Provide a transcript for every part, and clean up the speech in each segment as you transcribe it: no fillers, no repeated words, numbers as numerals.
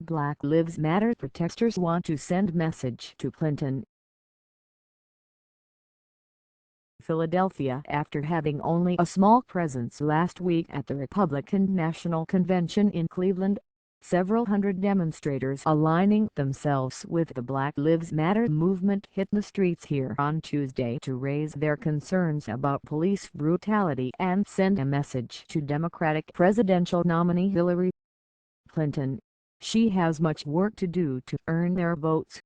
Black Lives Matter protesters want to send message to Clinton. Philadelphia. After having only a small presence last week at the Republican National Convention in Cleveland, several hundred demonstrators aligning themselves with the Black Lives Matter movement hit the streets here on Tuesday to raise their concerns about police brutality and send a message to Democratic presidential nominee Hillary Clinton. She has much work to do to earn their votes.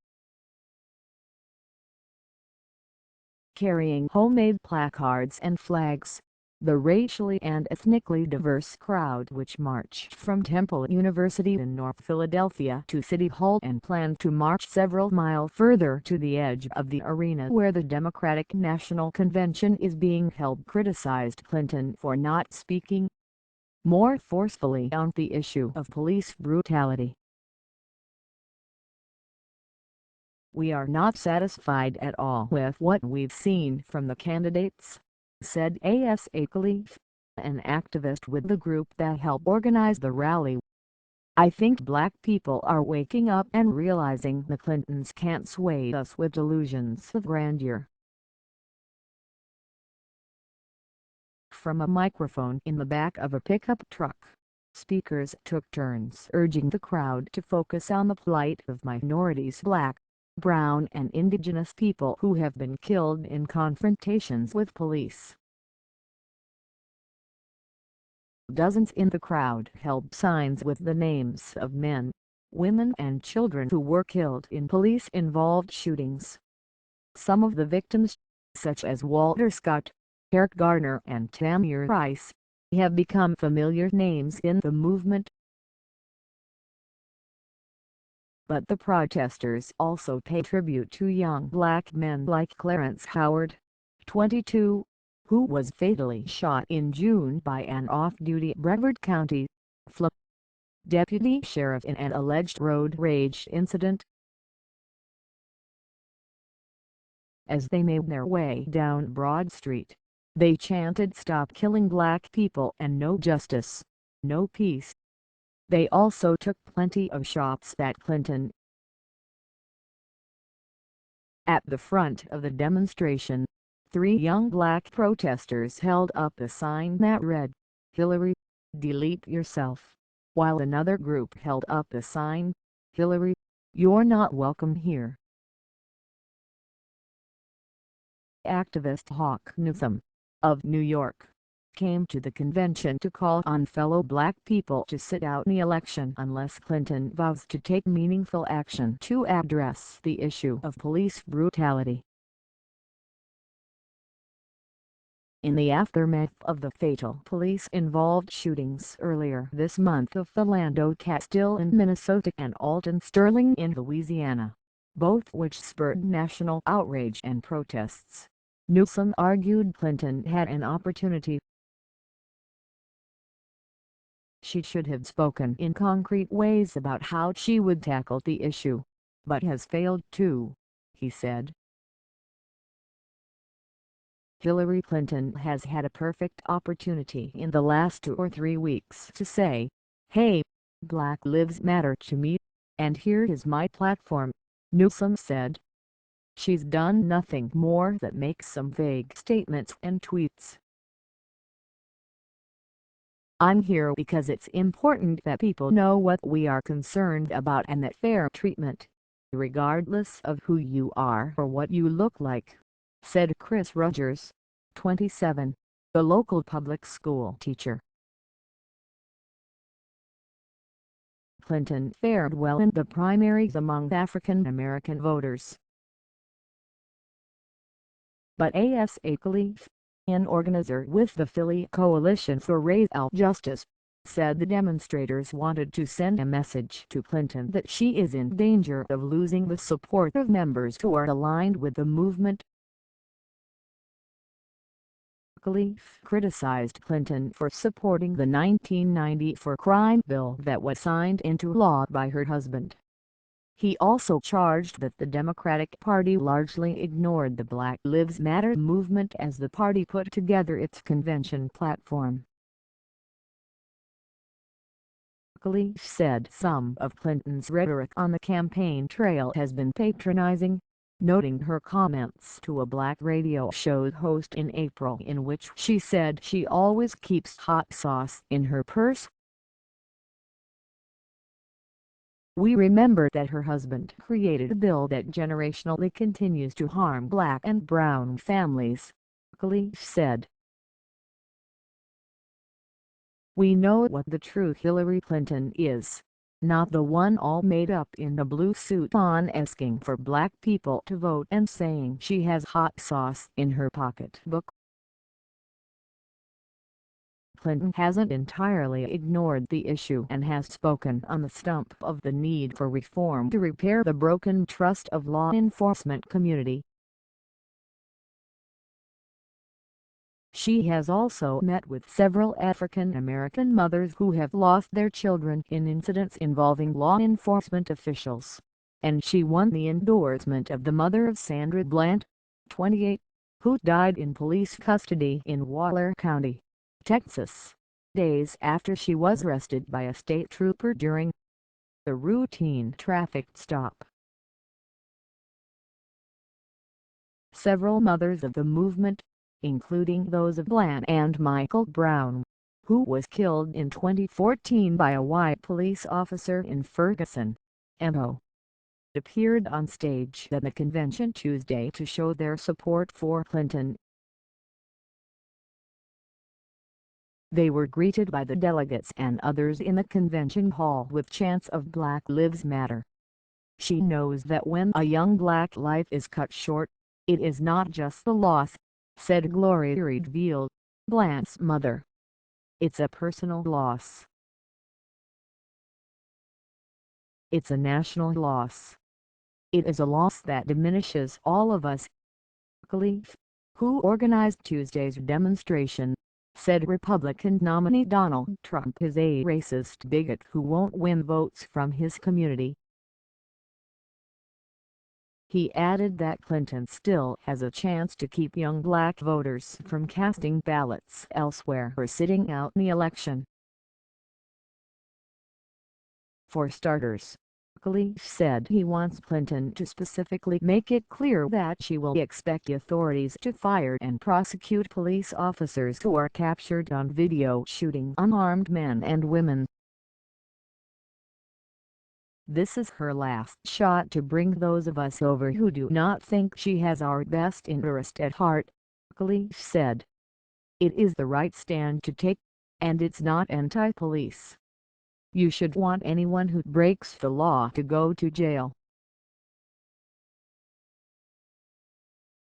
Carrying homemade placards and flags, the racially and ethnically diverse crowd which marched from Temple University in North Philadelphia to City Hall and planned to march several miles further to the edge of the arena where the Democratic National Convention is being held, criticized Clinton for not speaking more forcefully on the issue of police brutality. "We are not satisfied at all with what we've seen from the candidates," said Asa Khalif, an activist with the group that helped organize the rally. "I think black people are waking up and realizing the Clintons can't sway us with delusions of grandeur." From a microphone in the back of a pickup truck, speakers took turns urging the crowd to focus on the plight of minorities, black, brown and indigenous people who have been killed in confrontations with police. Dozens in the crowd held signs with the names of men, women and children who were killed in police-involved shootings. Some of the victims, such as Walter Scott, Garner and Tamir Rice, have become familiar names in the movement. But the protesters also pay tribute to young black men like Clarence Howard, 22, who was fatally shot in June by an off-duty Brevard County, Florida deputy sheriff in an alleged road rage incident. As they made their way down Broad Street, they chanted "Stop killing black people" and "No justice, no peace." They also took plenty of shots at Clinton. At the front of the demonstration, 3 young black protesters held up a sign that read, "Hillary, delete yourself," while another group held up a sign, "Hillary, you're not welcome here." Activist Hawk Newsome, of New York, came to the convention to call on fellow black people to sit out the election unless Clinton vows to take meaningful action to address the issue of police brutality. In the aftermath of the fatal police-involved shootings earlier this month of Philando Castille in Minnesota and Alton Sterling in Louisiana, both which spurred national outrage and protests, Newsome argued Clinton had an opportunity. She should have spoken in concrete ways about how she would tackle the issue, but has failed to, he said. Hillary Clinton has had a perfect opportunity in the last 2 or 3 weeks to say, "Hey, Black Lives Matter to me, and here is my platform," Newsome said. She's done nothing more than make some vague statements and tweets. "I'm here because it's important that people know what we are concerned about and that fair treatment, regardless of who you are or what you look like," said Chris Rogers, 27, the local public school teacher. Clinton fared well in the primaries among African American voters. But Asa Khalif, an organizer with the Philly Coalition for Racial Justice, said the demonstrators wanted to send a message to Clinton that she is in danger of losing the support of members who are aligned with the movement. Khalif criticized Clinton for supporting the 1994 crime bill that was signed into law by her husband. He also charged that the Democratic Party largely ignored the Black Lives Matter movement as the party put together its convention platform. Khalif said some of Clinton's rhetoric on the campaign trail has been patronizing, noting her comments to a black radio show host in April in which she said she always keeps hot sauce in her purse. "We remember that her husband created a bill that generationally continues to harm black and brown families," Khalif said. "We know what the true Hillary Clinton is. Not the one all made up in a blue suit on asking for black people to vote and saying she has hot sauce in her pocketbook." Clinton hasn't entirely ignored the issue and has spoken on the stump of the need for reform to repair the broken trust of law enforcement community. She has also met with several African American mothers who have lost their children in incidents involving law enforcement officials, and she won the endorsement of the mother of Sandra Bland, 28, who died in police custody in Waller County, Texas, days after she was arrested by a state trooper during a routine traffic stop. Several mothers of the movement, including those of Bland and Michael Brown, who was killed in 2014 by a white police officer in Ferguson, MO, appeared on stage at the convention Tuesday to show their support for Clinton. They were greeted by the delegates and others in the convention hall with chants of "Black Lives Matter." "She knows that when a young black life is cut short, it is not just a loss," said Gloria Redfield, Bland's mother. "It's a personal loss. It's a national loss. It is a loss that diminishes all of us." Khalif, who organized Tuesday's demonstration, said Republican nominee Donald Trump is a racist bigot who won't win votes from his community. He added that Clinton still has a chance to keep young black voters from casting ballots elsewhere or sitting out the election. For starters, Khalif said he wants Clinton to specifically make it clear that she will expect authorities to fire and prosecute police officers who are captured on video shooting unarmed men and women. "This is her last shot to bring those of us over who do not think she has our best interest at heart," Khalif said. "It is the right stand to take, and it's not anti-police. You should want anyone who breaks the law to go to jail."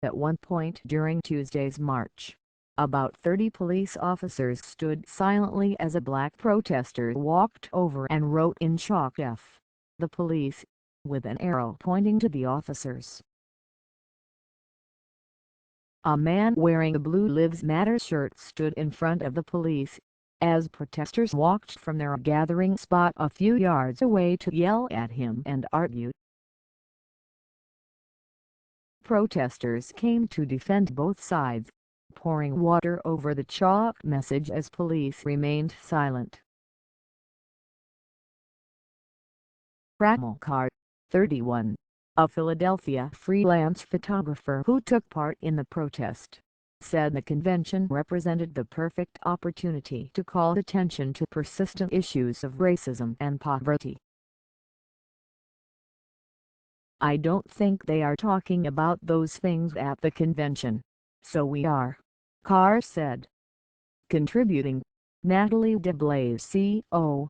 At one point during Tuesday's march, about 30 police officers stood silently as a black protester walked over and wrote in chalk "F the police," with an arrow pointing to the officers. A man wearing a Blue Lives Matter shirt stood in front of the police, as protesters walked from their gathering spot a few yards away to yell at him and argue. Protesters came to defend both sides, pouring water over the chalk message as police remained silent. Card, 31, a Philadelphia freelance photographer who took part in the protest, said the convention represented the perfect opportunity to call attention to persistent issues of racism and poverty. "I don't think they are talking about those things at the convention, so we are," Carr said. Contributing, Natalie DeBlaise, CO.